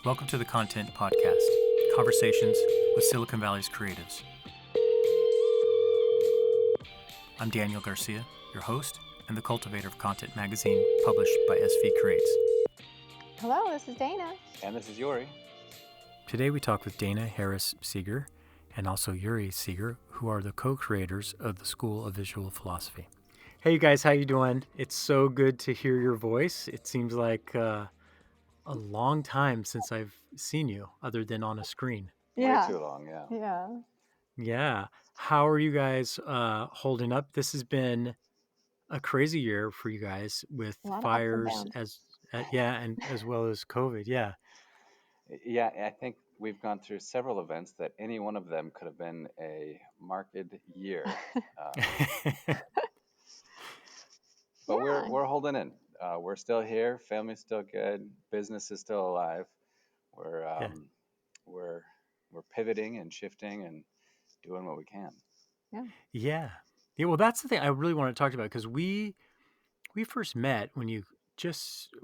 Welcome to the Content Podcast, conversations with Silicon Valley's creatives. I'm Daniel Garcia, your host and the cultivator of Content Magazine, published by SV Creates. Hello, this is Dana. And this is Yori. Today we talk with Dana Harris Seeger and also Yori Seeger, who are the co-creators of the School of Visual Philosophy. Hey, you guys, how you doing? It's so good to hear your voice. It seems like a long time since I've seen you, other than on a screen. Yeah. Way too long, yeah. Yeah. How are you guys holding up? This has been a crazy year for you guys with A lot of ups and fires downs. and as well as COVID. Yeah. Yeah, I think we've gone through several events that any one of them could have been a marked year. But Yeah. we're holding in. We're still here. Family's still good. Business is still alive. We're Yeah. we're pivoting and shifting and doing what we can. Yeah. Yeah. Well, that's the thing I really want to talk about, because we first met when you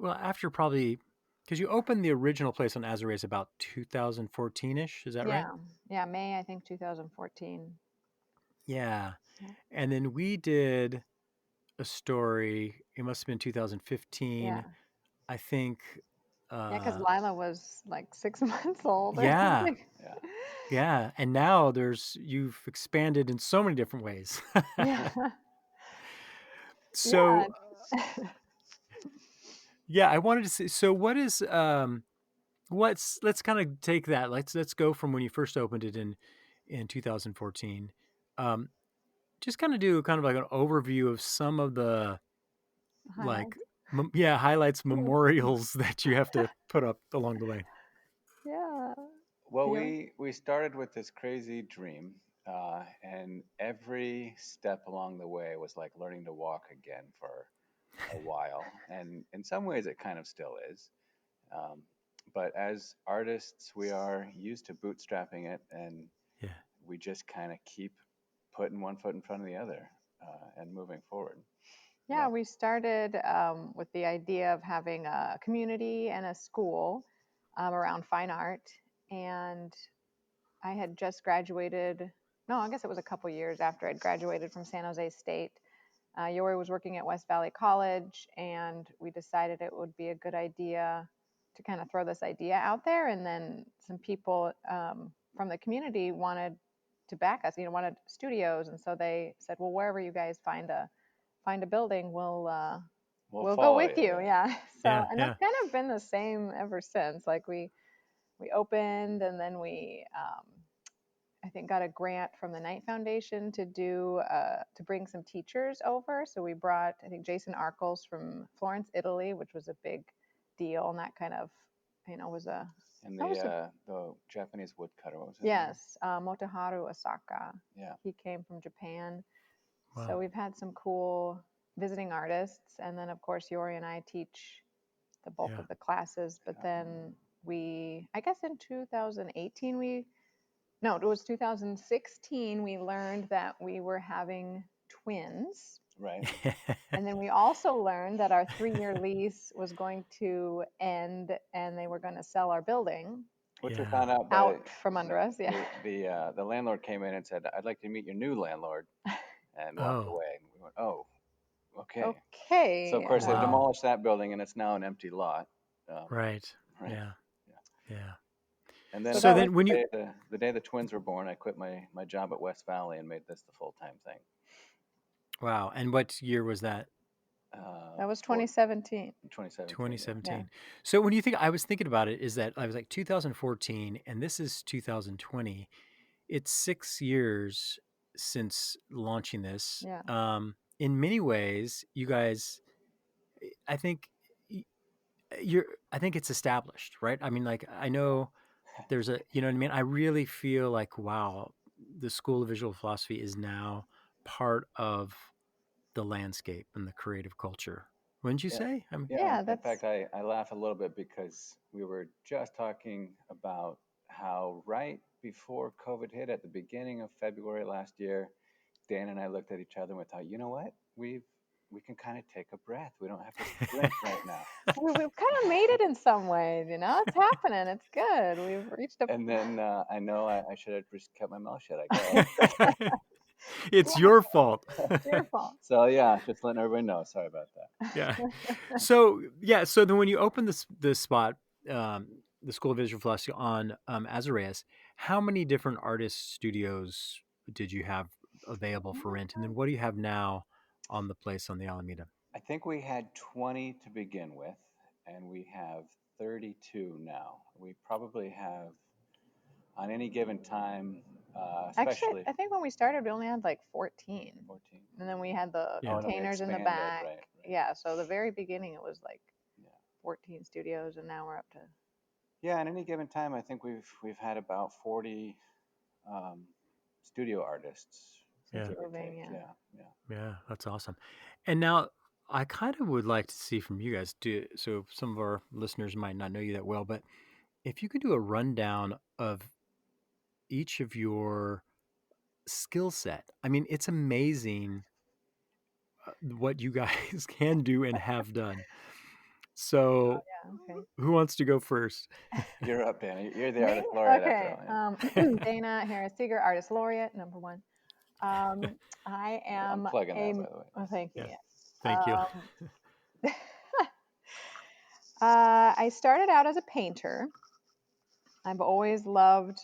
after probably, because you opened the original place on Azarace about 2014-ish. Is that right? Yeah, May, I think 2014. Yeah. Yeah. And then we did a story, it must have been 2015. Yeah. I think. Yeah, because Lila was like 6 months old or Yeah. something. Yeah. And now you've expanded in so many different ways. Yeah. So, I wanted to see, so what is, let's kind of take that. Let's go from when you first opened it in 2014. Just kind of do kind of like an overview of some of the Highlights. highlights, memorials that you have to put up along the way. Yeah. Well, Yeah. we started with this crazy dream, and every step along the way was like learning to walk again for a while. And in some ways, it kind of still is. But as artists, we are used to bootstrapping it, and Yeah. we just kind of keep putting one foot in front of the other and moving forward. Yeah, we started with the idea of having a community and a school around fine art. And I had just graduated. No, I guess it was a couple years after I'd graduated from San Jose State. Yori was working at West Valley College, and we decided it would be a good idea to kind of throw this idea out there. And then some people from the community wanted to back us, wanted studios. And so they said, well, wherever you guys find a building, we'll go with you. Yeah. So, and that's kind of been the same ever since. Like we opened, and then we I think got a grant from the Knight Foundation to bring some teachers over. So we brought, I think, Jason Arkles from Florence, Italy, which was a big deal, and that kind of was a and the Japanese woodcutter, what was his name? Yes, Motoharu Osaka. Yeah, he came from Japan. Wow. So we've had some cool visiting artists, and then of course Yori and I teach the bulk of the classes. But then I guess in 2018 it was 2016, we learned that we were having twins. Right. And then we also learned that our 3-year lease was going to end, and they were going to sell our building. Which we found out from under us. Yeah. The landlord came in and said, "I'd like to meet your new landlord," and walked away. And we went, "Oh, okay." Okay. So of course they demolished that building, and it's now an empty lot. Right. Yeah. And then, so then when the day the twins were born, I quit my job at West Valley and made this the full-time thing. Wow. And what year was that? That was 2017. 2017. Yeah. So when you think, I was thinking about it, is that I was like 2014, and this is 2020. It's 6 years since launching this. Yeah. In many ways, you guys, I think it's established, right? I mean, like, I know there's you know what I mean? I really feel like, wow, the School of Visual Philosophy is now part of the landscape and the creative culture. Wouldn't you say? In fact, I laugh a little bit because we were just talking about how right before COVID hit at the beginning of February last year, Dan and I looked at each other and we thought, you know what? We've we can kind of take a breath. We don't have to sprint right now. We've kind of made it in some ways, you know. It's happening. It's good. We've reached a. And then I know I should have just kept my mouth shut, I guess. It's your fault. It's your fault. So yeah, just letting everybody know. Sorry about that. Yeah. So yeah. So then when you opened this spot, the School of Visual Philosophy on Azareas, how many different artist studios did you have available for rent, and then what do you have now on the place on the Alameda? I think we had 20 to begin with, and we have 32 now. We probably have, on any given time, Actually, especially I think when we started, we only had like 14. 14. And then we had the Yeah. Oh, no, we containers in the expanded, back. right. Yeah, so the very beginning it was like Yeah. 14 studios, and now we're up to. Yeah, at any given time, I think we've had about 40 um, studio artists. Yeah. Give or Moving, take. yeah. Yeah. Yeah, that's awesome. And now I kind of would like to see from you guys, so some of our listeners might not know you that well, but if you could do a rundown of each of your skill set. I mean, it's amazing what you guys can do and have done. So, Yeah, okay. who wants to go first? You're up, Dana. You're the Me? artist laureate Okay. after all. Yeah. Dana Harris Seeger, artist laureate, number one. I I'm am plugging a. that, by the way. Oh, thank you. Yeah, Yes. thank you. I started out as a painter. I've always loved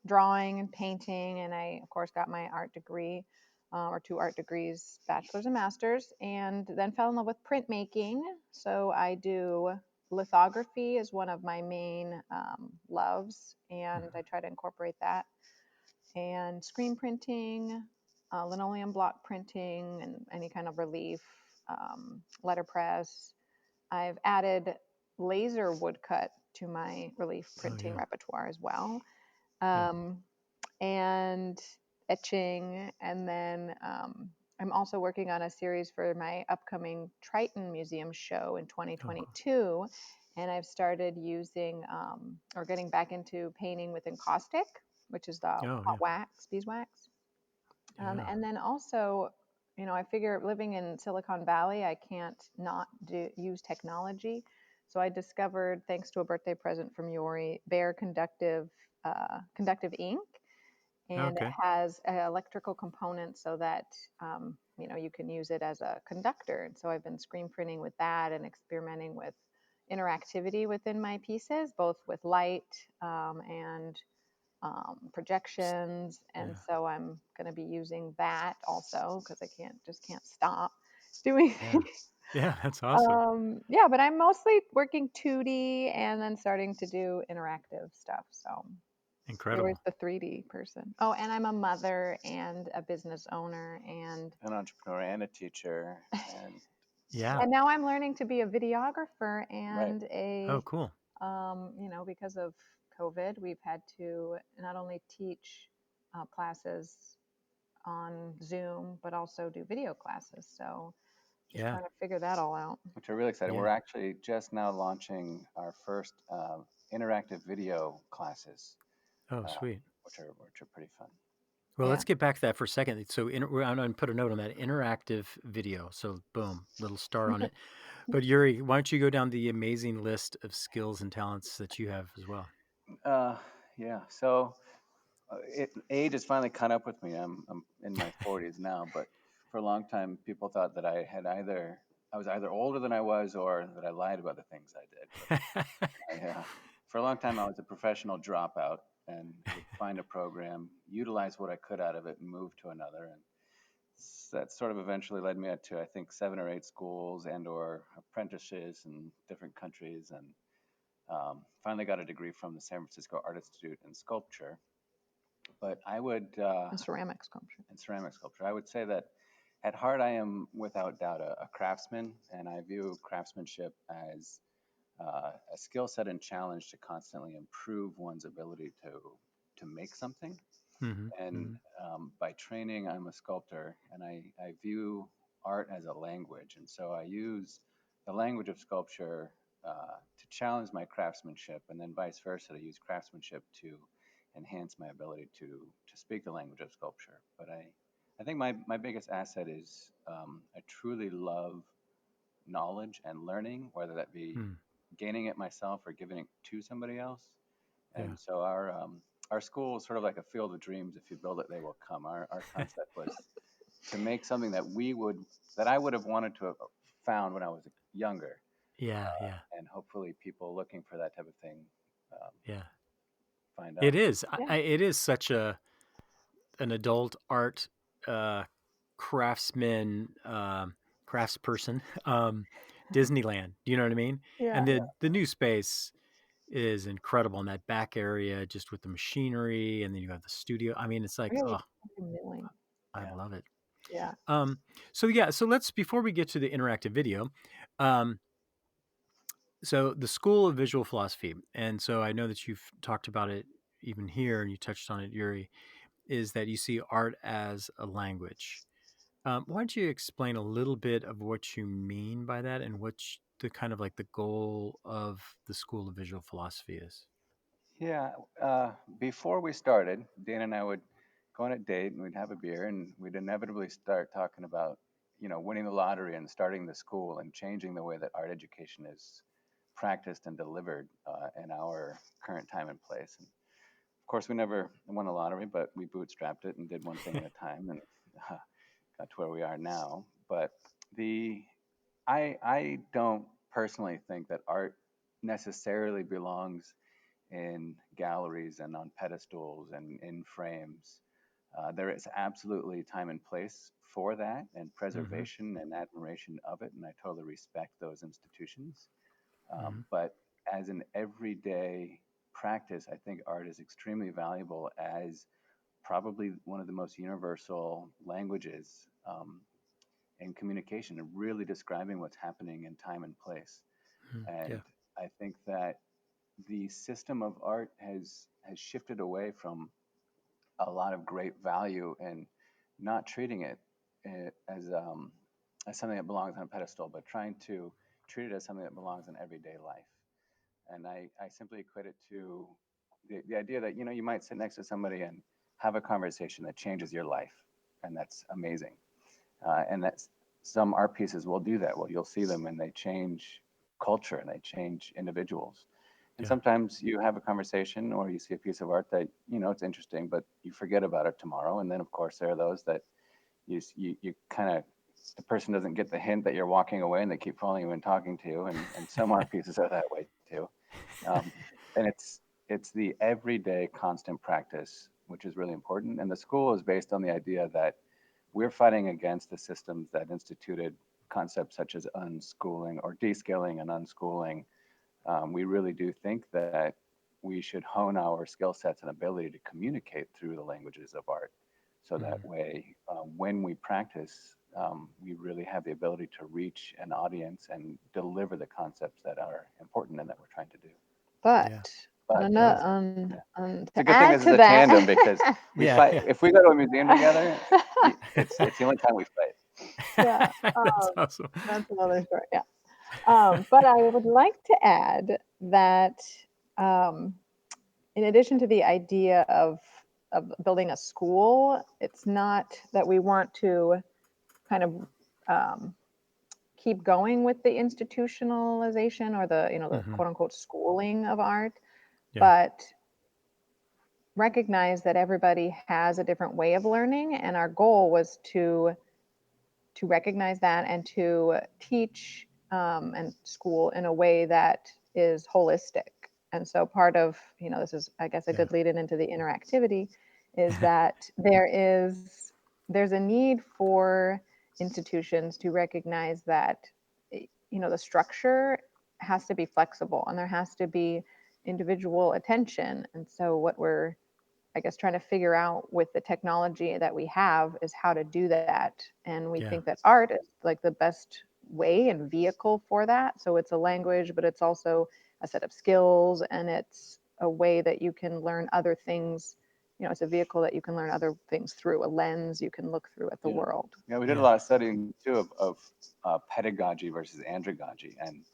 drawing and painting, and I, of course, got my art degree or 2 art degrees, bachelor's and master's, and then fell in love with printmaking. So I do lithography is one of my main loves, and I try to incorporate that, and screen printing, linoleum block printing, and any kind of relief, letterpress. I've added laser woodcut to my relief Oh printing yeah, repertoire as well, yeah. and etching. And then I'm also working on a series for my upcoming Triton Museum show in Oh, cool. 2022. And I've started using or getting back into painting with encaustic, which is the Oh hot yeah, wax, beeswax. yeah. And then also, I figure living in Silicon Valley, I can't not use technology. So I discovered, thanks to a birthday present from Yori, Bare conductive ink, and it Okay. has an electrical component so that you can use it as a conductor. And so I've been screen printing with that and experimenting with interactivity within my pieces, both with light and projections. And Yeah, so I'm going to be using that also because I can't stop doing. yeah, yeah. That's awesome. Yeah, but I'm mostly working 2D and then starting to do interactive stuff. So Incredible. Yori's the 3D person. Oh, and I'm a mother and a business owner, and An entrepreneur and a teacher, and Yeah. and now I'm learning to be a videographer right. and Oh, cool. because of COVID, we've had to not only teach classes on Zoom, but also do video classes. So just Yeah, trying to figure that all out. Which are really exciting. yeah. We're actually just now launching our first interactive video classes, Oh, uh, sweet. which are pretty fun. Well, Yeah. let's get back to that for a second. So, I'm going to put a note on that interactive video. So, boom, little star on it. But Yuri, why don't you go down the amazing list of skills and talents that you have as well? Yeah. So age has finally caught up with me. I'm in my 40s now, but for a long time, people thought that I was either older than I was, or that I lied about the things I did. For a long time, I was a professional dropout and would find a program, utilize what I could out of it, and move to another. And that sort of eventually led me to, I think, 7 or 8 schools and/or apprenticeships in different countries, and finally got a degree from the San Francisco Art Institute in sculpture. But I would And ceramic sculpture. in ceramic sculpture, I would say that at heart, I am without doubt a craftsman, and I view craftsmanship as a skill set and challenge to constantly improve one's ability to make something. Mm-hmm. And Mm-hmm. by training, I'm a sculptor, and I view art as a language, and so I use the language of sculpture to challenge my craftsmanship, and then vice versa, to use craftsmanship to enhance my ability to speak the language of sculpture. But I think my biggest asset is I truly love knowledge and learning, whether that be Hmm. gaining it myself or giving it to somebody else. Yeah. And so our school is sort of like a field of dreams. If you build it, they will come. Our concept was to make something that I would have wanted to have found when I was younger, Yeah. Yeah. and hopefully people looking for that type of thing um, Yeah. find It art. is. Yeah. It is such an adult art uh, craftsman, craftsperson, Disneyland. Do you know what I mean? Yeah. And the new space is incredible in that back area, just with the machinery, and then you have the studio. I mean, it's like, Really oh, milling. I Yeah. love it. Yeah. So yeah, so let's before we get to the interactive video, um, so the School of Visual Philosophy, and so I know that you've talked about it even here, and you touched on it, Yuri, is that you see art as a language. Why don't you explain a little bit of what you mean by that, and what the kind of like the goal of the School of Visual Philosophy is? Yeah. Uh, Before we started, Dana and I would go on a date and we'd have a beer and we'd inevitably start talking about, winning the lottery and starting the school and changing the way that art education is practiced and delivered in our current time and place. And of course, we never won the lottery, but we bootstrapped it and did one thing at a time and uh, got to where we are now. But the I don't personally think that art necessarily belongs in galleries and on pedestals and in frames. There is absolutely time and place for that and Mm-hmm. preservation and admiration of it, and I totally respect those institutions. Mm-hmm. But as an everyday practice, I think art is extremely valuable as probably one of the most universal languages in communication and really describing what's happening in time and place. Mm-hmm. Yeah. And I think that the system of art has shifted away from a lot of great value and not treating it as something that belongs on a pedestal, but trying to treat it as something that belongs in everyday life. And I simply equate it to the idea that you might sit next to somebody and have a conversation that changes your life, and that's amazing. And that's some art pieces will do that. Well, you'll see them and they change culture and they change individuals. And Yeah. sometimes you have a conversation or you see a piece of art that it's interesting, but you forget about it tomorrow. And then of course there are those that you kind of the person doesn't get the hint that you're walking away and they keep following you and talking to you. And some art pieces are that way too. Um, and it's the everyday constant practice which is really important. And the school is based on the idea that we're fighting against the systems that instituted concepts such as unschooling or descaling and unschooling. We really do think that we should hone our skill sets and ability to communicate through the languages of art. So that Mm-hmm. way, when we practice, we really have the ability to reach an audience and deliver the concepts that are important and that we're trying to do. But Yeah. But Totally. yeah, it's a to good thing add this is to a that, tandem because we Yeah. fight. Yeah. If we go to a museum together, it's the only time we fight. yeah, That's awesome. that's another story. Yeah. But I would like to add that um, in addition to the idea of building a school, it's not that we want to kind of um, keep going with the institutionalization or the Mm-hmm. quote unquote schooling of art, Yeah. but recognize that everybody has a different way of learning, and our goal was to recognize that and to teach and school in a way that is holistic. And so part of, this is, I guess, a Yeah. good lead in into the interactivity is that there's a need for institutions to recognize that, the structure has to be flexible and there has to be individual attention. And so what we're, I guess, trying to figure out with the technology that we have is how to do that. And we Yeah. think that art is like the best way and vehicle for that. So it's a language, but it's also a set of skills and it's a way that you can learn other things. It's a vehicle that you can learn other things through, a lens you can look through at the Yeah. world. Yeah, we did a Yeah. lot of studying too of pedagogy versus andragogy, and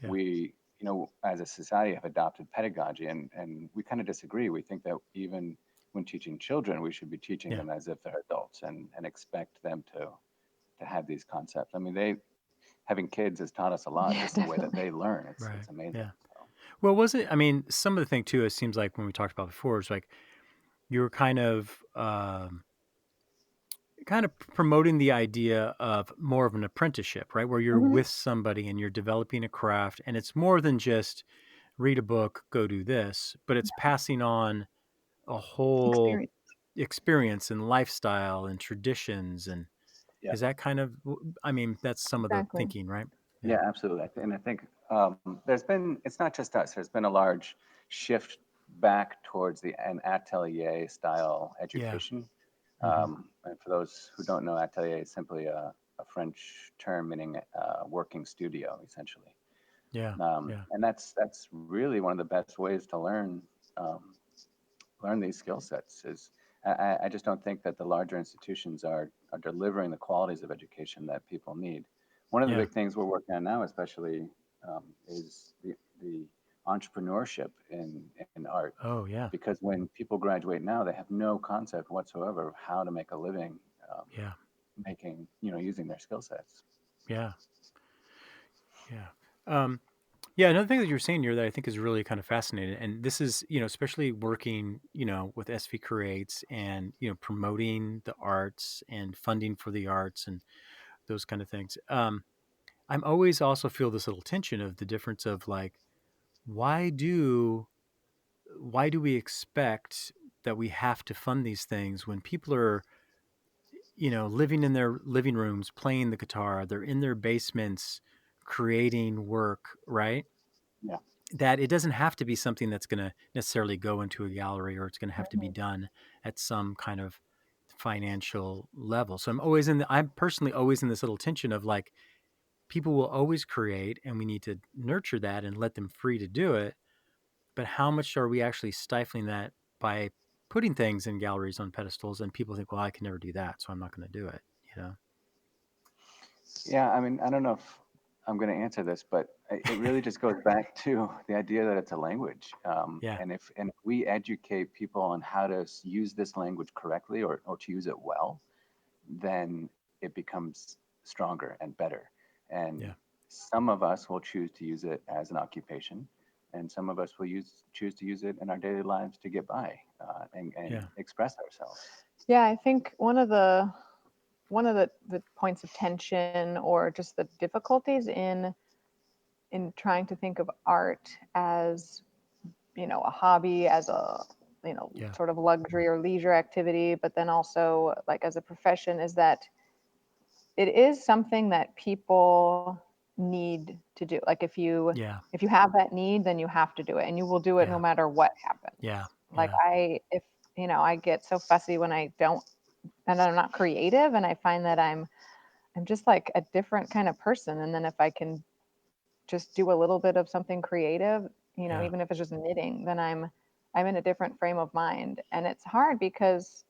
Yeah. we, as a society, have adopted pedagogy, and we kind of disagree. We think that even when teaching children, we should be teaching Yeah. them as if they're adults. adults and expect them to have these concepts. I mean, having kids has taught us a lot, Yeah, just the way that definitely. they learn. Right. It's amazing. Yeah. So Well, was it? I mean, some of the thing too. It seems like when we talked about before, it's like you were kind of promoting the idea of more of an apprenticeship, right? Where you're Hmm. with somebody and you're developing a craft, and it's more than just read a book, go do this, but it's passing on a whole Experience. experience and lifestyle and traditions. And yeah, is that kind of, I mean, that's some of the Exactly. thinking, right? Yeah. yeah, absolutely. And I think there's been, it's not just us, there's been a large shift back towards an atelier style Yeah. education. Hmm. And for those who don't know, atelier is simply a French term meaning working studio, essentially. Yeah. Yeah. And that's really one of the best ways to um, learn these skill sets. Is I just don't think that the larger institutions are delivering the qualities of education that people need. One of the Yeah. big things we're working on now, especially, is the entrepreneurship in art, Oh, yeah. because when people graduate now, they have no concept whatsoever of how to make a living, um, Yeah. making using their skill sets. Yeah. Yeah. Um, yeah. Another thing that you're saying here that I think is really kind of fascinating, and this is, especially working, with SV Creates and, promoting the arts and funding for the arts and those kind of things. I'm always also feel this little tension of the difference of like, why do why do we expect that we have to fund these things when people are, living in their living rooms, playing the guitar, they're in their basements, creating work, right? Yeah, That it doesn't have to be something that's going to necessarily go into a gallery, or it's going to have to be Mhm. done at some kind of financial level. So I'm personally always in this little tension of like, people will always create and we need to nurture that and let them free to do it. But how much are we actually stifling that by putting things in galleries on pedestals, and people think, well, I can never do that, so I'm not going to do it, you know? yeah. I mean, I don't know if I'm going to answer this, but it really just goes back to the idea that it's a language, Yeah. and if we educate people on how to use this language correctly, or to use it well, then it becomes stronger and better. And Yeah. some of us will choose to use it as an occupation, and some of us will choose to use it in our daily lives to get by, and Yeah. express ourselves. Yeah, I think one of the points of tension or just the difficulties in trying to think of art as, a hobby, as a, Yeah. sort of luxury or leisure activity, but then also like as a profession, is that it is something that people need to do. Like Yeah. if you have that need, then you have to do it and you will do it no Yeah. matter what Yeah. happens. Like Yeah. if I get so fussy when I don't and I'm not creative, and I find that I'm just like a different kind of person. And then if I can just do a little bit of something creative, Yeah. even if it's just knitting, then I'm in a different frame of mind. And it's hard because,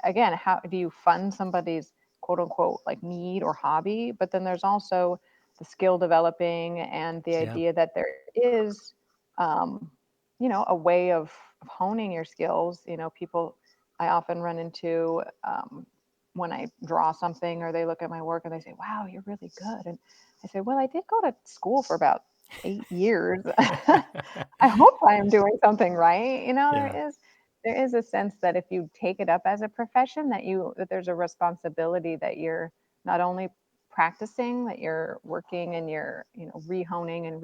again, how do you fund somebody's quote unquote like need or hobby? But then there's also the skill developing and the Yeah. idea that there is, um, a way of honing your skills. People I often run into, when I draw something or they look at my work and they say, wow, you're really good. And I said, well, I did go to school for about 8 years. I hope I am doing something right. Yeah. There is a sense that if you take it up as a profession, that there's a responsibility that you're not only practicing, that you're working and you're, rehoning and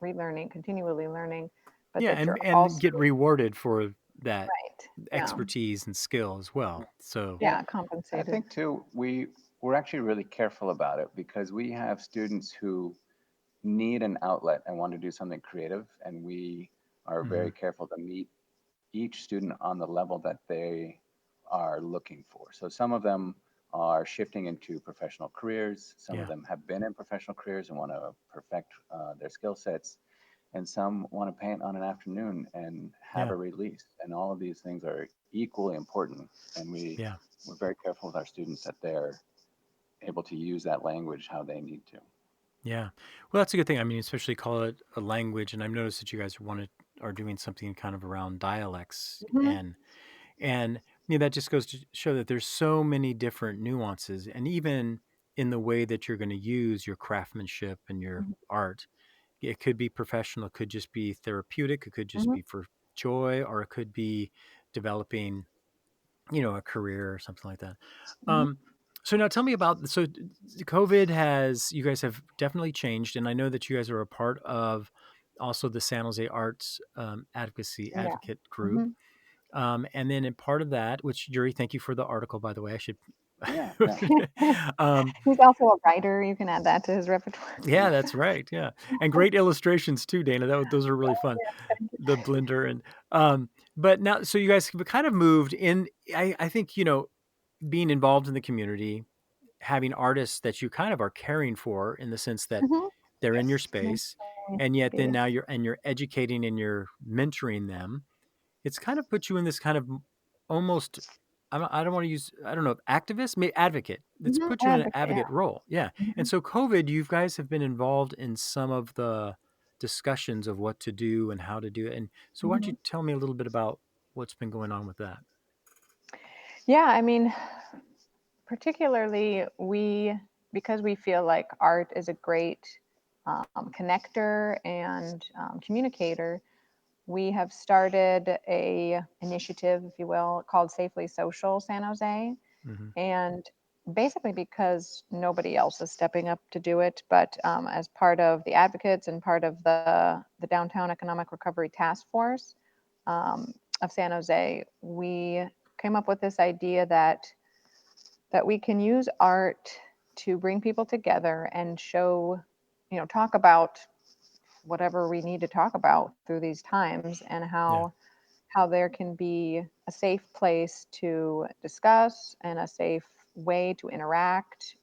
relearning, continually learning, but Yeah. that And you're and also get rewarded for that right. Yeah. expertise and skill as well. So Yeah, Yeah. I Compensated. think too, we're actually really careful about it because we have students who need an outlet and want to do something creative, and we are mhm. very careful to meet each student on the level that they are looking for. So some of them are shifting into professional careers. Some of Yeah. them have been in professional careers and want to perfect their skill sets. And some want to paint on an afternoon and have Yeah. a release. And all of these things are equally important. And Yeah. we're very careful with our students that they're able to use that language how they need to. Yeah. Well, that's a good thing. I mean, especially call it a language. And I've noticed that you guys are doing something kind of around dialects, Mhm. and that just goes to show that there's so many different nuances, and even in the way that you're going to use your craftsmanship and your Mhm. art. It could be professional, it could just be therapeutic, it could just Mhm. be for joy, or it could be developing, a career or something like that. Mhm. Um, so now tell me about, COVID has, you guys have definitely changed, and I know that you guys are a part of also the San Jose Arts Advocacy Yeah. Advocate group. Mhm. And then in part of that, which Yuri, thank you for the article, by the way. I should. Yeah, yeah. um, He's also a writer. You can add that to his repertoire. yeah, that's right. Yeah, and great illustrations too, Dana. Those are really fun. The blender and but now, so you guys have kind of moved in. I think being involved in the community, having artists that you kind of are caring for in the sense that Mhm. they're in your Nice space, way and to yet be. then now you're educating and you're mentoring them. It's kind of put you in this kind of almost, I don't want to use, I don't know, activist, maybe advocate. It's Mhm. put you in an Advocate, advocate yeah. role. Yeah. And Mhm. so COVID, you guys have been involved in some of the discussions of what to do and how to do it. And so why don't you Mhm. tell me a little bit about what's been going on with that? Yeah, I mean, particularly because we feel like art is a great connector and communicator. We have started a initiative, if you will, called Safely Social San Jose, Hmm. and basically because nobody else is stepping up to do it, but as part of the advocates and part of the Downtown Economic Recovery Task Force of San Jose, we came up with this idea that we can use art to bring people together and show, talk about whatever we need to talk about through these times, and Yeah. how there can be a safe place to discuss and a safe way to interact,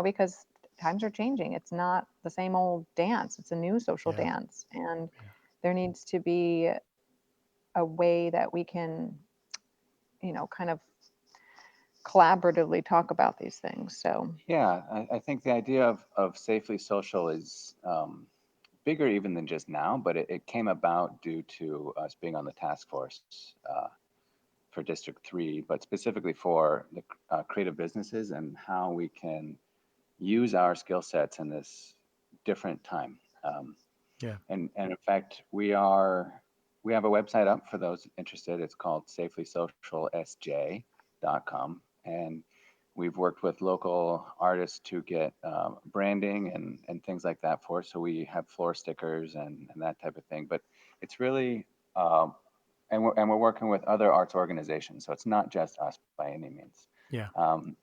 because times are changing. It's not the same old dance, it's a new social Yeah. dance. And Yeah. there needs to be a way that we can, kind of collaboratively talk about these things. So, Yeah, I think the idea of safely social is bigger even than just now, but it came about due to us being on the task force for District 3, but specifically for the creative businesses and how we can use our skill sets in this different time. Um, Yeah. and in fact, we have a website up for those interested. It's called safelysocialsj.com, and we've worked with local artists to get branding and things like that for us. So we have floor stickers and that type of thing. But it's really and we're working with other arts organizations, so it's not just us by any means. Yeah. And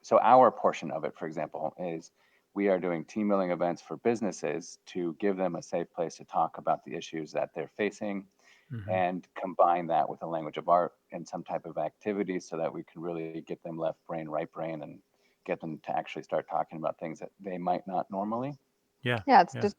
so our portion of it, for example, is we are doing team building events for businesses to give them a safe place to talk about the issues that they're facing, Hmm. and combine that with a language of art and some type of activity so that we can really get them left brain, right brain, and get them to actually start talking about things that they might not normally. Yeah. yeah, it's Yeah. just,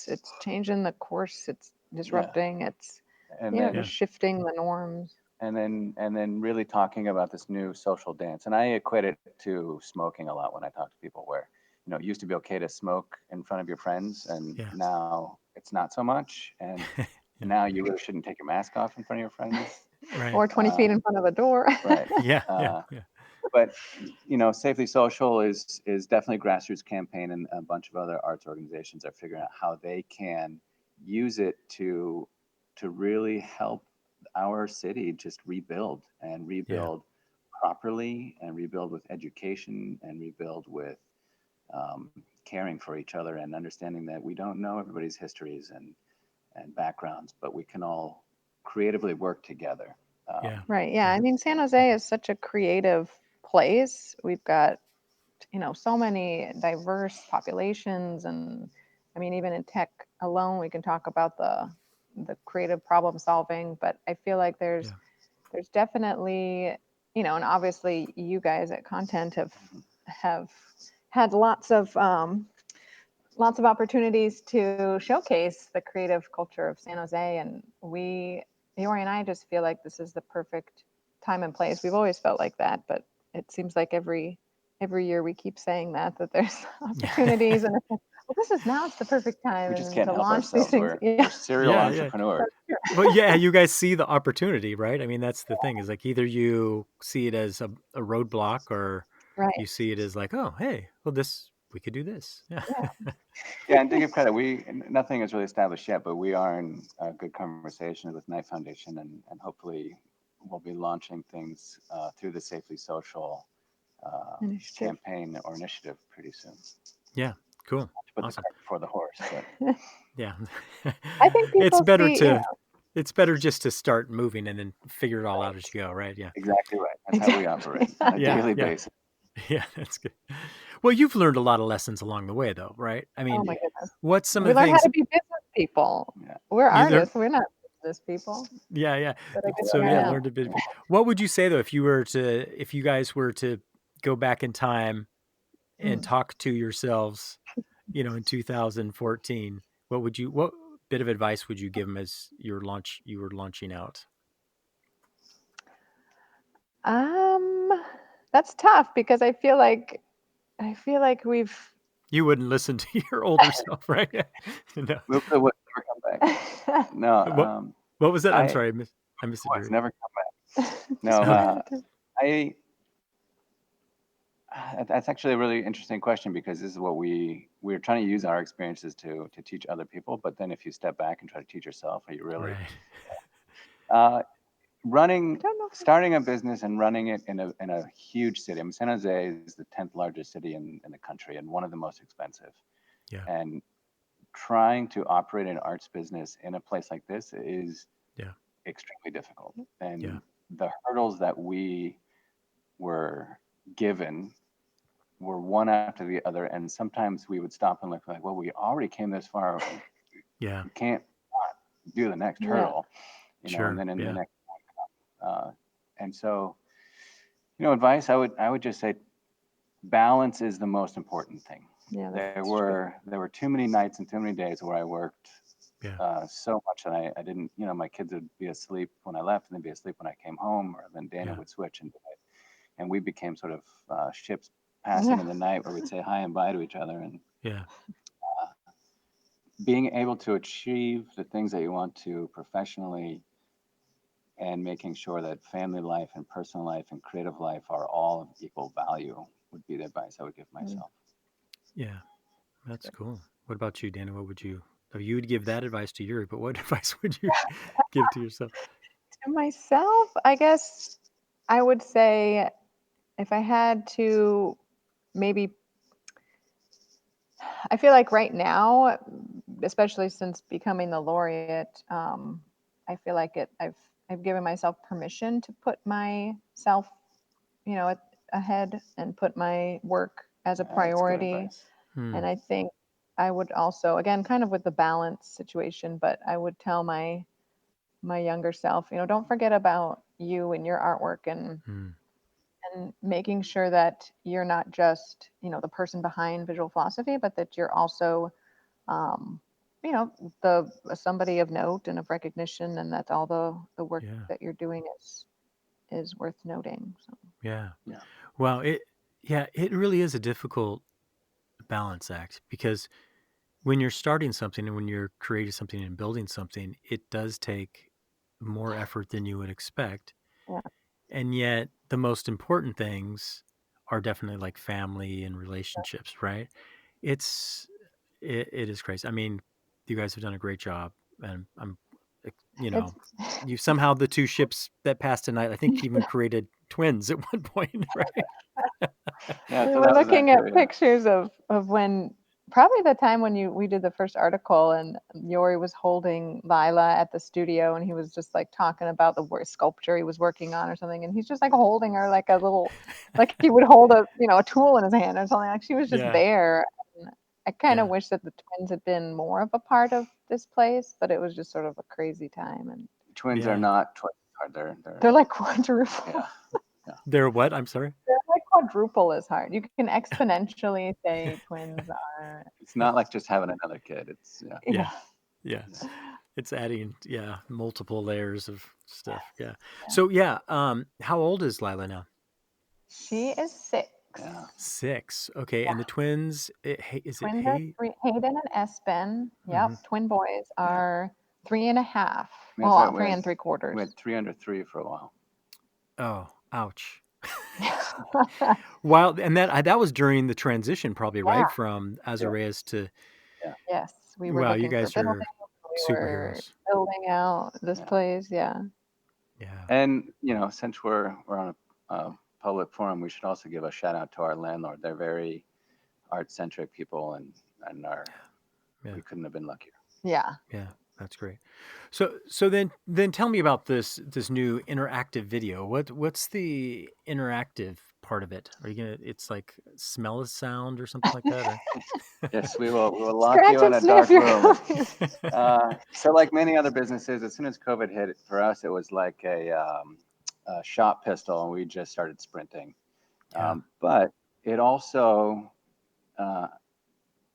it's changing the course, it's Yeah. disrupting, it's, And then Yeah. just shifting the norms. and then really talking about this new social dance. And I equate it to smoking a lot when I talk to people, where it used to be okay to smoke in front of your friends, and Yeah. now it's not so much. And Yeah. now you really shouldn't take your mask off in front of your friends. Right. Or 20 feet in front of a door. Right. Yeah. Yeah. Uh, Yeah. but Safely Social is definitely a grassroots campaign, and a bunch of other arts organizations are figuring out how they can use it to really help our city just rebuild, and Yeah. rebuild properly, and rebuild with education, and rebuild with um, caring for each other, and understanding that we don't know everybody's histories and backgrounds, but we can all creatively work together. Yeah. Right. Yeah. Yeah. I mean, San Jose is such a creative place. We've got, so many diverse populations. And I mean, even in tech alone, we can talk about the creative problem solving. But I feel like Yeah. there's definitely, and obviously you guys at Content have had lots of opportunities to showcase the creative culture of San Jose. And Yori and I just feel like this is the perfect time and place. We've always felt like that, but it seems like every year we keep saying that there's Yeah. opportunities and well, it's the perfect time We just and can't to help launch these ourselves. things. We're serial Yeah, yeah. entrepreneurs. Well, yeah, you guys see the opportunity, right? I mean, that's the thing is like either you see it as a roadblock or Right. you see it as like, oh, hey, well, we could do this. Yeah. Yeah, and to give credit, nothing is really established yet, but we are in good conversations with Knight Foundation, and hopefully we'll be launching things through the Safely Social campaign or initiative pretty soon. Yeah, cool. To put Awesome. the cart before the horse, but Yeah. I think it's people better see, it's better just to start moving and then figure it all out as you go, right? Yeah. exactly right. That's how we operate on a daily basis. Yeah, that's good. Well, you've learned a lot of lessons along the way, though, right? I mean, oh my goodness. what's some We of the learn how things? to be business people. Yeah. We're You learn- artists. We're not business people. Yeah. But I guess So we yeah, are now. learned a bit. What would you say though if you guys were to go back in time and talk to yourselves, in 2014? What bit of advice would you give them as you were launching out? That's tough because I feel like we've. You wouldn't listen to your older self, right? No. We'll never come back. No. What was that? I'm sorry, I missed it. It's never come back. No. That's actually a really interesting question because this is what we're trying to use our experiences to teach other people. But then if you step back and try to teach yourself, are you really starting a business and running it in a huge city? I mean, San Jose is the 10th largest city in the country and one of the most expensive. Yeah. And trying to operate an arts business in a place like this is extremely difficult. And the hurdles that we were given were one after the other, and sometimes we would stop and look like, well, we already came this far. We can't do the next hurdle, and then in the next one. And so, advice I would just say, balance is the most important thing. Yeah, there were too many nights and too many days where I worked so much that I didn't, my kids would be asleep when I left and they'd be asleep when I came home, or then Dana would switch and we became sort of ships passing in the night where we'd say hi and bye to each other. And being able to achieve the things that you want to professionally and making sure that family life and personal life and creative life are all of equal value would be the advice I would give myself. Yeah, that's cool. What about you, Dana? What would you would give that advice to Yuri, but what advice would you give to yourself? To myself, I guess I would say if I had to maybe, I feel like right now, especially since becoming the laureate, I feel like I've given myself permission to put myself, ahead and put my work as a priority. And I think I would also, again, kind of with the balance situation, but I would tell my younger self, don't forget about you and your artwork and making sure that you're not just, the person behind visual philosophy, but that you're also, somebody of note and of recognition, and that all the work that you're doing is worth noting. So. Yeah. Well, it really is a difficult balance act because when you're starting something and when you're creating something and building something, it does take more effort than you would expect. Yeah. And yet the most important things are definitely like family and relationships, right? It is crazy. I mean, you guys have done a great job, and I'm, you somehow the two ships that passed tonight, I think even created twins at one point, right? We were looking at pictures of when, probably the time when we did the first article, and Yori was holding Lila at the studio, and he was just like talking about the sculpture he was working on or something, and he's just like holding her like a little, like he would hold a tool in his hand or something. Like she was just there. And I kind of wish that the twins had been more of a part of this place, but it was just sort of a crazy time. And twins are not twice as hard. They're like quadruple. Yeah. They're what? I'm sorry? They're like quadruple as hard. You can exponentially say twins are. It's not like just having another kid. It's Yeah. It's adding multiple layers of stuff. Yeah. So how old is Lila now? She is 6. Yeah. 6. Okay. Yeah. And the twins, is it Twins are Hay? three. Hayden and Espen. Hmm. Yep. Twin boys Yeah. are 3.5. That's right. Well, We three had, and three we quarters. had 3 under 3 for a while. Oh, ouch. While and that was during the transition, probably, right, Yeah. from Yeah. Azarias to. Yeah. Yes. We were Wow, you looking for guys buildings. are We were superheroes. building out this Yeah. place. Yeah. Yeah. And, since we're on a public forum, we should also give a shout out to our landlord. They're very art centric people, and Yeah. we couldn't have been luckier. Yeah. Yeah. That's great. So then tell me about this new interactive video. What's the interactive part of it? Are you gonna? It's like smell a sound or something like that, or? Yes, we will lock Scratch you in and a sniff dark your room. cookies. So like many other businesses, as soon as COVID hit, for us, it was like a shot pistol, and we just started sprinting. Yeah. But it also, uh,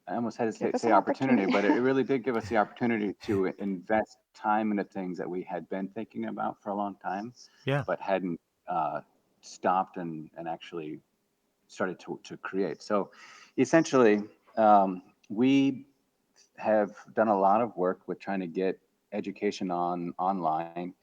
I almost had to Give us say an opportunity, opportunity. but it really did give us the opportunity to invest time into things that we had been thinking about for a long time, Yeah. but hadn't stopped and actually started to create. So essentially, we have done a lot of work with trying to get education online,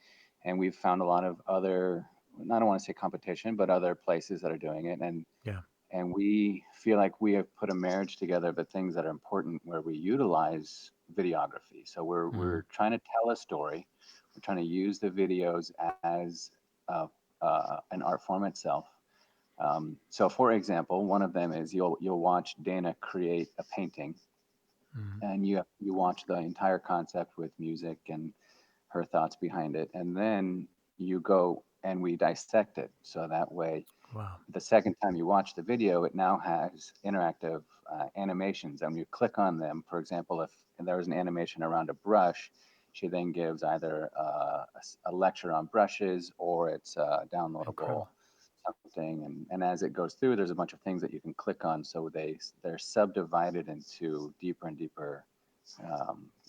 and we've found a lot of other, I don't want to say competition, but other places that are doing it. Yeah. And we feel like we have put a marriage together of the things that are important where we utilize videography. So we're trying to tell a story. We're trying to use the videos as an art form itself. So, for example, one of them is you'll watch Dana create a painting, Mhm. and you watch the entire concept with music and her thoughts behind it, and then you go and we dissect it. So that way, Wow. the second time you watch the video, it now has interactive animations, and you click on them. For example, if there was an animation around a brush, she then gives either a lecture on brushes, or it's a downloadable Incredible. something. And as it goes through, there's a bunch of things that you can click on, so they're subdivided into deeper and deeper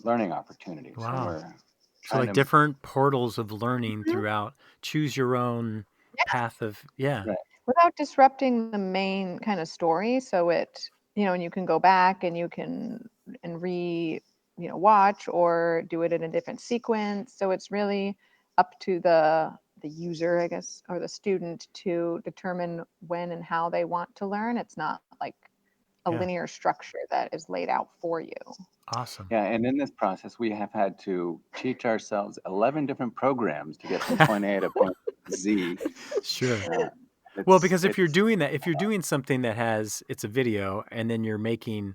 learning opportunities. And Wow. we're So trying like to. different portals of learning Mhm. throughout. Choose your own Yeah. path of. Yeah. Right. Without disrupting the main kind of story. So and you can go back and you can and watch or do it in a different sequence. So it's really up to the user, I guess, or the student to determine when and how they want to learn. It's not like a Yeah. linear structure that is laid out for you. Awesome. Yeah, and in this process, we have had to teach ourselves 11 different programs to get from point A to point Z. Sure. Uh, Well, it's because if you're it's doing that, if you're doing something that it's a video and then you're making,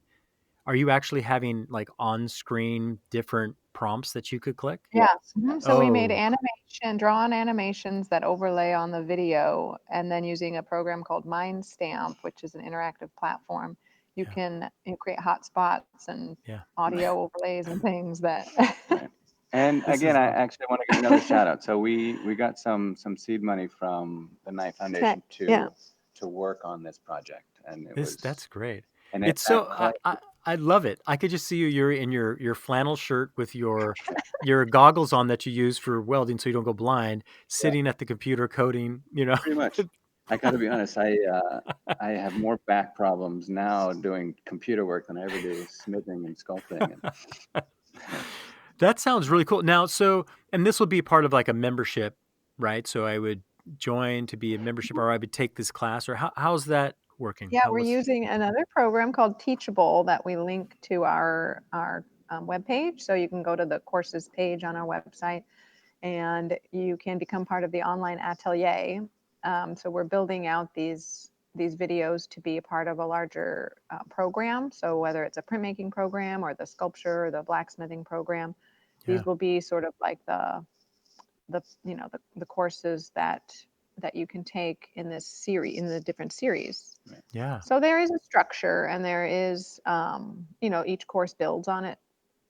are you actually having like on screen different prompts that you could click? Yeah. yes, So yes, we made Oh, drawn animations that overlay on the video, and then using a program called MindStamp, which is an interactive platform, you yeah. can create hotspots and Yeah. right, audio overlays and things that. right. And This again, is I lovely. actually want to give another shout out. So we got some seed money from the Knight Foundation Connect. Yeah. to work on this project, and That's great. and It's so that class. I love it. I could just see you. You're in your flannel shirt with your goggles on that you use for welding, so you don't go blind. Yeah, Sitting at the computer coding. You know. pretty much. I got to be honest. I have more back problems now doing computer work than I ever do smithing and sculpting. And That sounds really cool. Now, and this will be part of like a membership, right? So I would join to be a membership, or I would take this class, or how's that working? Yeah, How we're was? using another program called Teachable that we link to our webpage. So you can go to the courses page on our website, and you can become part of the online atelier. So we're building out these videos to be a part of a larger program. So whether it's a printmaking program or the sculpture or the blacksmithing program, Yeah, these will be sort of like the courses that you can take in this series, in the different series. yeah, So there is a structure, and there is each course builds on it,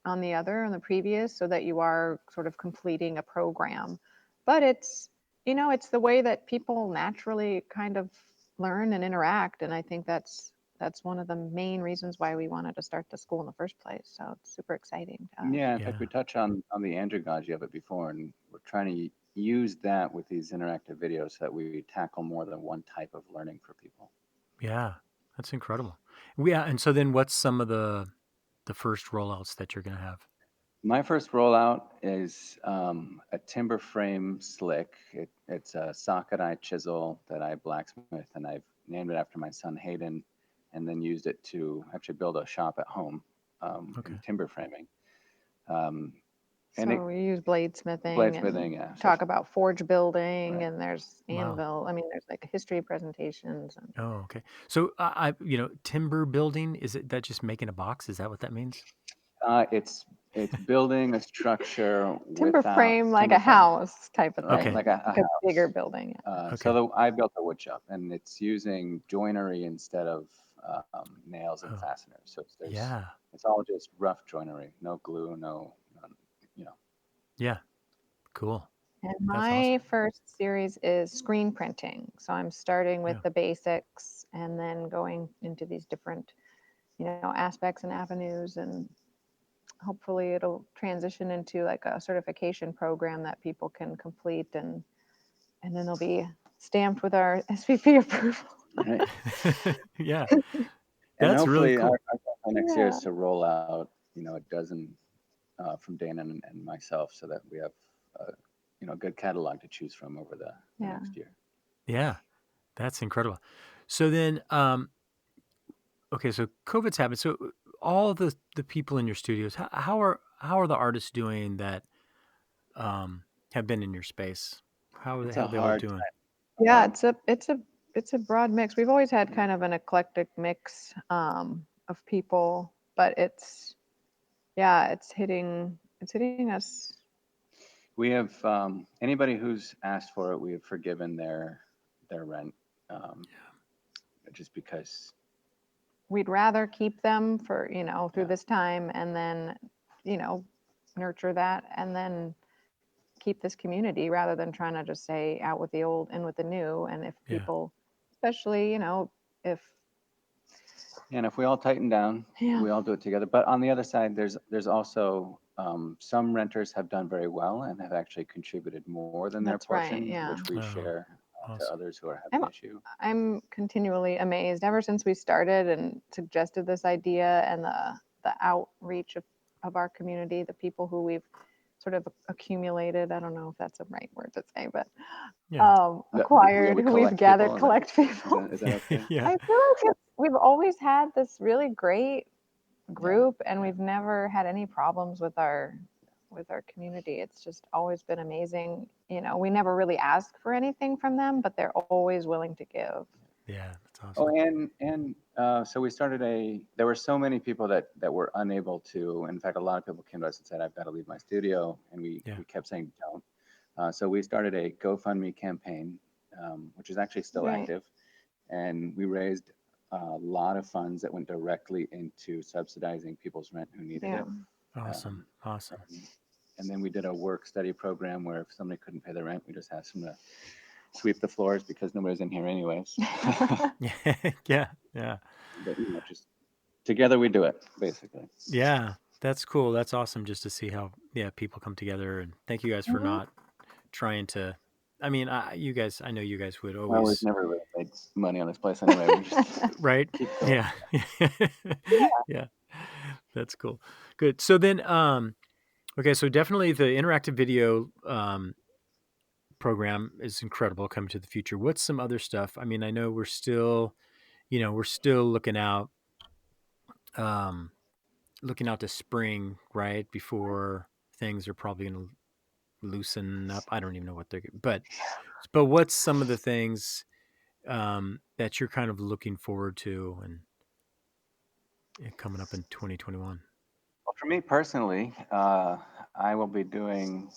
on the other, on the previous, so that you are sort of completing a program. But it's the way that people naturally kind of learn and interact, and I think that's one of the main reasons why we wanted to start the school in the first place. So it's super exciting to us. yeah, in fact, yeah. we touched on the andragogy of it before, and we're trying to use that with these interactive videos so that we tackle more than one type of learning for people. Yeah, that's incredible. Yeah, and so then what's some of the first rollouts that you're gonna have? My first rollout is a timber frame slick. It's a socket eye chisel that I blacksmith, and I've named it after my son Hayden, and then used it to actually build a shop at home in Okay. timber framing. Um, and it So we use bladesmithing and bladesmithing, yeah, talk about forge building, right. and there's Wow. anvil. I mean, there's like history presentations and Oh, okay. So timber building, is it that just making a box? Is that what that means? It's building a structure timber without frame, like timber a frame, house type of right? thing, Okay. Like a like a bigger house. building. Okay. I built a wood shop, and it's using joinery instead of nails and Oh, fasteners. So yeah. it's all just rough joinery, no glue, no, you know. Yeah. Cool. And That's awesome. my first series is screen printing. So I'm starting with Yeah. the basics and then going into these different, aspects and avenues, and hopefully it'll transition into like a certification program that people can complete, and then they'll be stamped with our SVP approval. Right. Yeah. And That's really hopefully cool. our goal next year Yeah. is to roll out, a dozen from Dana and myself, so that we have a good catalog to choose from over the Yeah. next year. Yeah. That's incredible. So then, okay, so COVID's happened. So all the people in your studios, how are the artists doing that have been in your space? It's How a are they all hard doing? Yeah, time. it's a broad mix. We've always had Yeah. kind of an eclectic mix of people, but yeah, it's hitting us. We have anybody who's asked for it, we have forgiven their rent, just because. We'd rather keep them for, through Yeah, this time, and then, you know, nurture that, and then keep this community, rather than trying to just say out with the old, in with the new. And if Yeah. people, especially, if, and if we all tighten down, yeah, we all do it together. But on the other side, there's also some renters have done very well and have actually contributed more than their that's right. portion, Yeah. which we Oh, share to awesome. others who are I'm having issue. I'm continually amazed ever since we started and suggested this idea, and the outreach of our community, the people who we've sort of accumulated. I don't know if that's the right word to say, but Yeah. Yeah, acquired, we who we've collect gathered, people. collect people. Is that okay? Yeah. I feel like we've always had this really great Yeah, group, and yeah. we've never had any problems with our community. It's just always been amazing. We never really ask for anything from them, but they're always willing to give. Yeah. That's Oh, awesome. and so we started there were so many people that were unable to. In fact, a lot of people came to us and said, "I've got to leave my studio," and Yeah. we kept saying, "Don't." So we started a GoFundMe campaign, which is actually still Right. active, and we raised a lot of funds that went directly into subsidizing people's rent who needed Yeah. it. Awesome. Um, Awesome. and then we did a work study program where if somebody couldn't pay their rent, we just asked them to sweep the floors because nobody's in here anyways. Yeah. Yeah. Yeah. But just together we do it, basically. Yeah. That's cool. That's awesome just to see how people come together, and thank you guys for Mhm. not trying to. I mean, I know you guys would Well, we've always, never really made money on this place anyway. We just right? keep going. Yeah. Yeah. That's cool. Good. So then, okay, so definitely the interactive video program is incredible coming to the future. What's some other stuff? I mean, I know we're still um, looking out to spring, right? Before things are probably going to loosen up. I don't even know what but what's some of the things that you're kind of looking forward to and coming up in 2021? Well, for me personally, I will be doing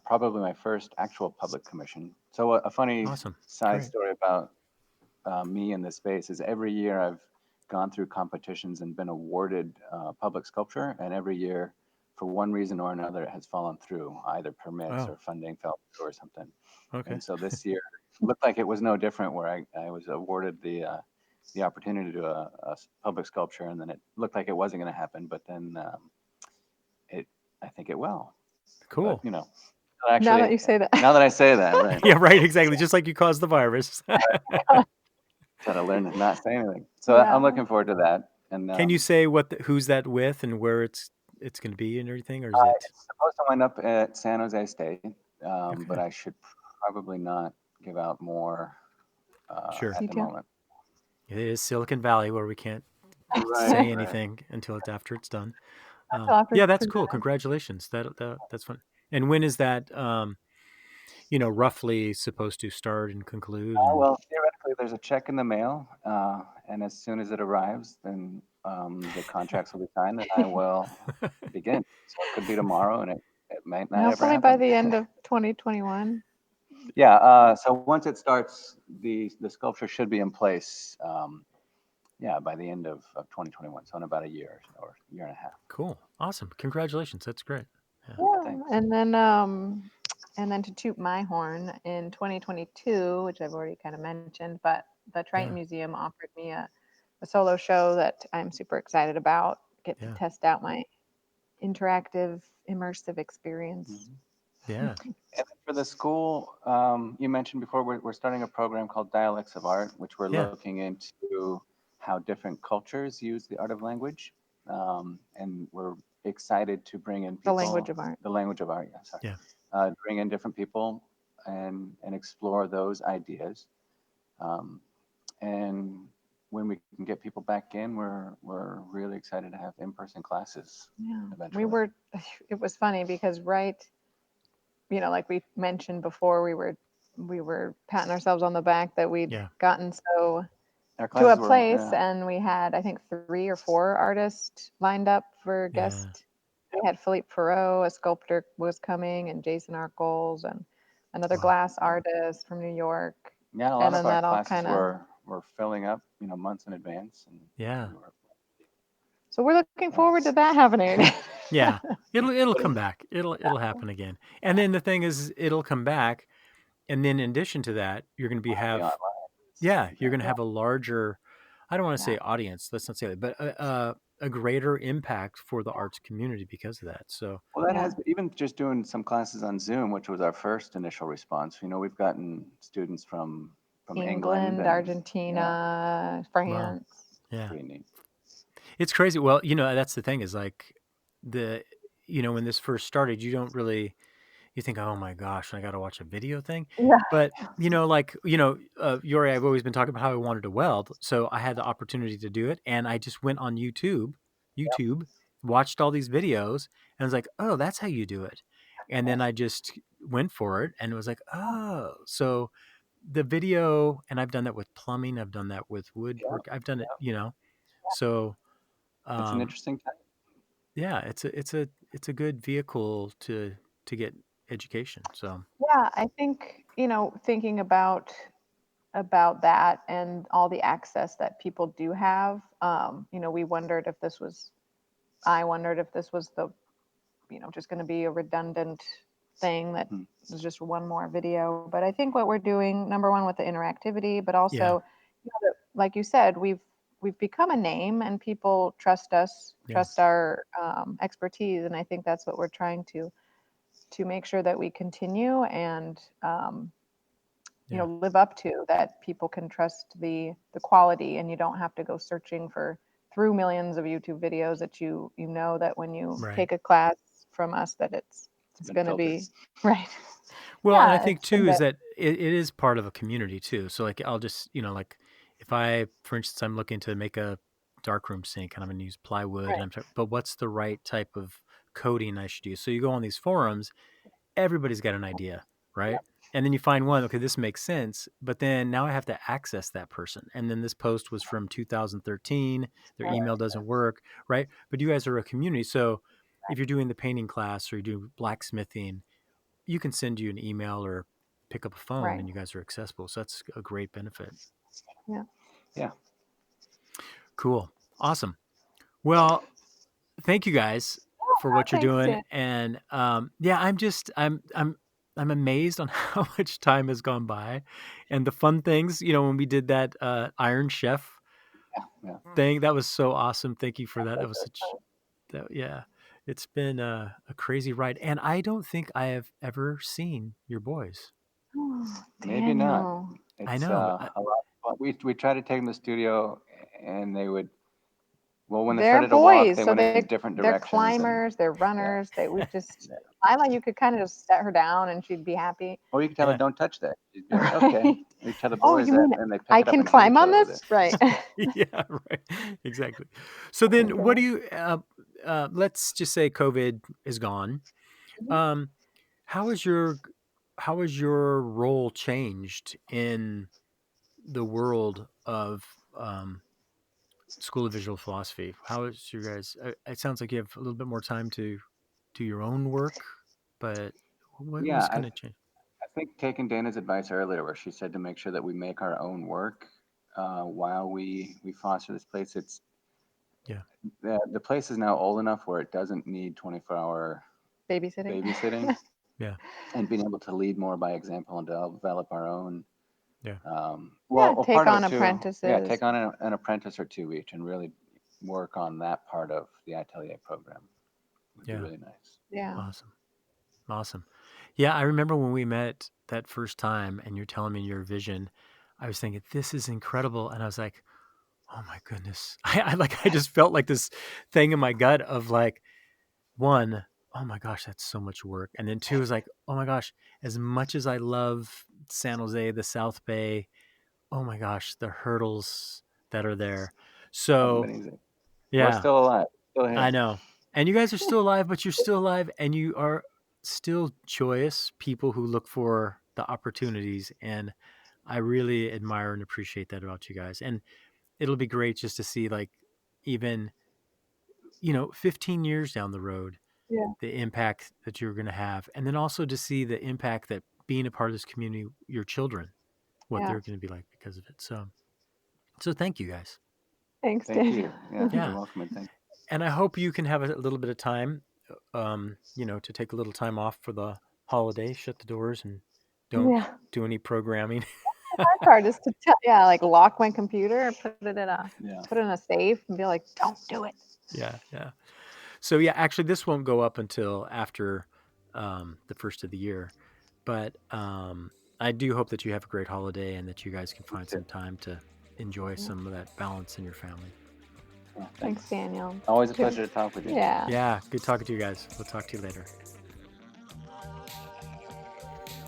probably my first actual public commission. So a funny Awesome. side Great. story about me in this space is every year I've gone through competitions and been awarded public sculpture, and every year, for one reason or another, it has fallen through, either permits Oh, or funding fell through or something. okay. And so this year looked like it was no different, where I was awarded the opportunity to do a public sculpture, and then it looked like it wasn't going to happen, but then it I think it will. But Cool. Now that actually, you say that. now that I say that, right? Yeah, right. Exactly. Just like you caused the virus. Try to learn to not say anything. So Yeah. I'm looking forward to that. And Can you say who's that with and where it's going to be and everything, or is it it's supposed to wind up at San Jose State, but okay? I should probably not give out more Sure. at the Detail. moment. It is Silicon Valley where we can't Right, say right. anything until it's after it's done. Until after Yeah, it's that's cool. presented. Congratulations. That's fun. And when is that? Roughly supposed to start and conclude? And Well, theoretically, there's a check in the mail, and as soon as it arrives, then the contracts will be signed, and I will begin. So it could be tomorrow, and it might not ever Hopefully by happen. the end of 2021. Yeah. So once it starts, the sculpture should be in place. Yeah, by the end of 2021. So in about a year or year and a half. cool, awesome, congratulations. That's great. Yeah. Yeah, Thanks. and then to toot my horn, in 2022, which I've already kind of mentioned, but the Triton Yeah. Museum offered me a solo show that I'm super excited about. Get to Yeah. test out my interactive, immersive experience. Yeah. And for the school, you mentioned before, we're starting a program called Dialects of Art, which we're Yeah. looking into how different cultures use the art of language. And we're excited to bring in The people. language of art. The language of art, yeah, sorry. Yeah. Bring in different people and explore those ideas. And when we can get people back in, we're really excited to have in-person classes Yeah, eventually. it was funny because like we mentioned before, we were patting ourselves on the back that we'd Yeah. gotten so Our to a classes were, place, yeah. and we had, I think, 3 or 4 artists lined up for Yeah. guest. We had Philippe Perot, a sculptor, was coming, and Jason Arcoles, and another Wow. glass artist from New York. Yeah, a lot And of then our that all classes kind of, were filling up, months in advance. And Yeah. we were, so we're looking forward to that happening. Yeah. It'll come back. It'll happen again. And then the thing is, it'll come back, and then in addition to that, you're going to be have online. you're going to have a larger, I don't want to Yeah. say audience, let's not say that, but a greater impact for the arts community because of that. So Well, that Yeah. has even just doing some classes on Zoom, which was our first initial response. We've gotten students from England England, and Argentina, wow. France. Yeah. pretty neat. It's crazy. Well, that's the thing is like when this first started, you think, oh my gosh, I got to watch a video thing. Yeah. But, Yori, I've always been talking about how I wanted to weld. So I had the opportunity to do it. And I just went on YouTube, watched all these videos, and was like, oh, that's how you do it. And then I just went for it and it was like, oh, so the video, and I've done that with plumbing. I've done that with woodwork. I've done it, so, It's an um, interesting time. yeah, it's a good vehicle to get education. So Yeah, I think, thinking about that and all the access that people do have, we wondered if this was I wondered if this was just going to be a redundant thing that Hmm. was just one more video. But I think what we're doing, number one, with the interactivity, but yeah, also, like you said, we've become a name, and people trust us, yeah, trust our expertise, and I think that's what we're trying to make sure that we continue and yeah, live up to, that people can trust the quality, and you don't have to go searching through millions of YouTube videos, that you know that when you right. take a class from us, that it's been going to filtered. be right. Well, and I Yeah, think it's been too is that it is part of a community too. So like I'll just, like if for instance, I'm looking to make a darkroom sink and I'm going to use plywood, right. but what's the right type of coating I should use? So you go on these forums, everybody's got an idea, right? And then you find one, okay, this makes sense, but then now I have to access that person. And then this post was from 2013, their Right. email doesn't work, right? But you guys are a community. So if you're doing the painting class or you do blacksmithing, you can send you an email or pick up a phone Right. and you guys are accessible. So that's a great benefit. Yeah. Yeah. Cool. Awesome. Well, thank you guys for what you're Thanks, doing. Dan. And yeah, I'm amazed on how much time has gone by and the fun things, when we did that Iron Chef Yeah. thing, that was so awesome. Thank you for that. That was yeah, it's been a crazy ride. And I don't think I have ever seen your boys. Oh, Maybe not. Daniel. I It's know. a lot of we tried to take them to the studio, and they would. Well, when they They're started to walk, boys, they so went in different they're directions, and climbers, they're yeah, runners. We just yeah. Lila, you could kind of just set her down and she'd be happy. Or you could tell her, Yeah. "Don't touch that." She'd be like, "Okay." Right. We tell the Oh, boys you that, mean and they pick I it up can and hit climb each on other with this? it. Right. Yeah, right. Exactly. So then what Okay. do you, let's just say COVID is gone. Mhm. Um, how is your, how has your role changed in the world of School of Visual Philosophy? How is your guys? It sounds like you have a little bit more time to do your own work, but what Yeah, was kind of change? I think taking Dana's advice earlier, where she said to make sure that we make our own work while we foster this place. It's Yeah, the place is now old enough where it doesn't need 24-hour Babysitting. babysitting, yeah, and being able to lead more by example and develop our own. yeah, Yeah, take Part of on it too. Yeah, apprentices. take on an apprentice or two each, and really work on that part of the atelier program. Would be yeah. really nice. Yeah. Awesome, awesome. Yeah, I remember when we met that first time, and you're telling me your vision. I was thinking this is incredible, and I was like, oh my goodness. I just felt like this thing in my gut of like, one, oh my gosh, that's so much work. And then two is like, oh my gosh, as much as I love San Jose, the South Bay, oh my gosh, the hurdles that are there. Hasn't So been easy. We're yeah, still alive, still I here. know. And you guys are still alive, but you're still alive and you are still joyous people who look for the opportunities. And I really admire and appreciate that about you guys. And it'll be great just to see like even 15 years down the road Yeah. the impact that you're going to have, and then also to see the impact that being a part of this community, your children, what Yeah. they're going to be like because of it. So thank you guys. Thanks, Thank Daniel. you. Yeah, you're Yeah, welcome, and thank and I hope you can have a little bit of time, to take a little time off for the holiday, shut the doors, and don't Yeah. do any programming. Hard part is to tell, yeah, like lock my computer, you. Yeah. put it in a safe and be like, don't do it. Yeah, yeah. So yeah, actually, this won't go up until after the first of the year, but I do hope that you have a great holiday and that you guys can find some time to enjoy some of that balance in your family. Yeah, Thanks, Daniel. Always a Good. pleasure to talk with you. Yeah. Yeah, good talking to you guys. We'll talk to you later.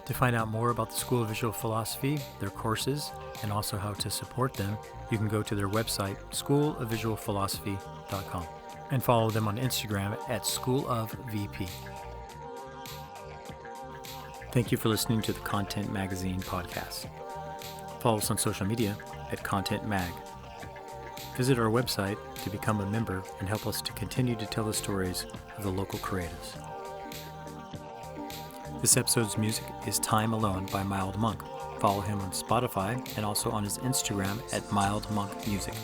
To find out more about the School of Visual Philosophy, their courses, and also how to support them, you can go to their website, schoolofvisualphilosophy.com, and follow them on Instagram at schoolofvp. Thank you for listening to the Content Magazine podcast. Follow us on social media at Content Mag. Visit our website to become a member and help us to continue to tell the stories of the local creatives. This episode's music is Time Alone by Mild Monk. Follow him on Spotify and also on his Instagram at Mild Monk Music.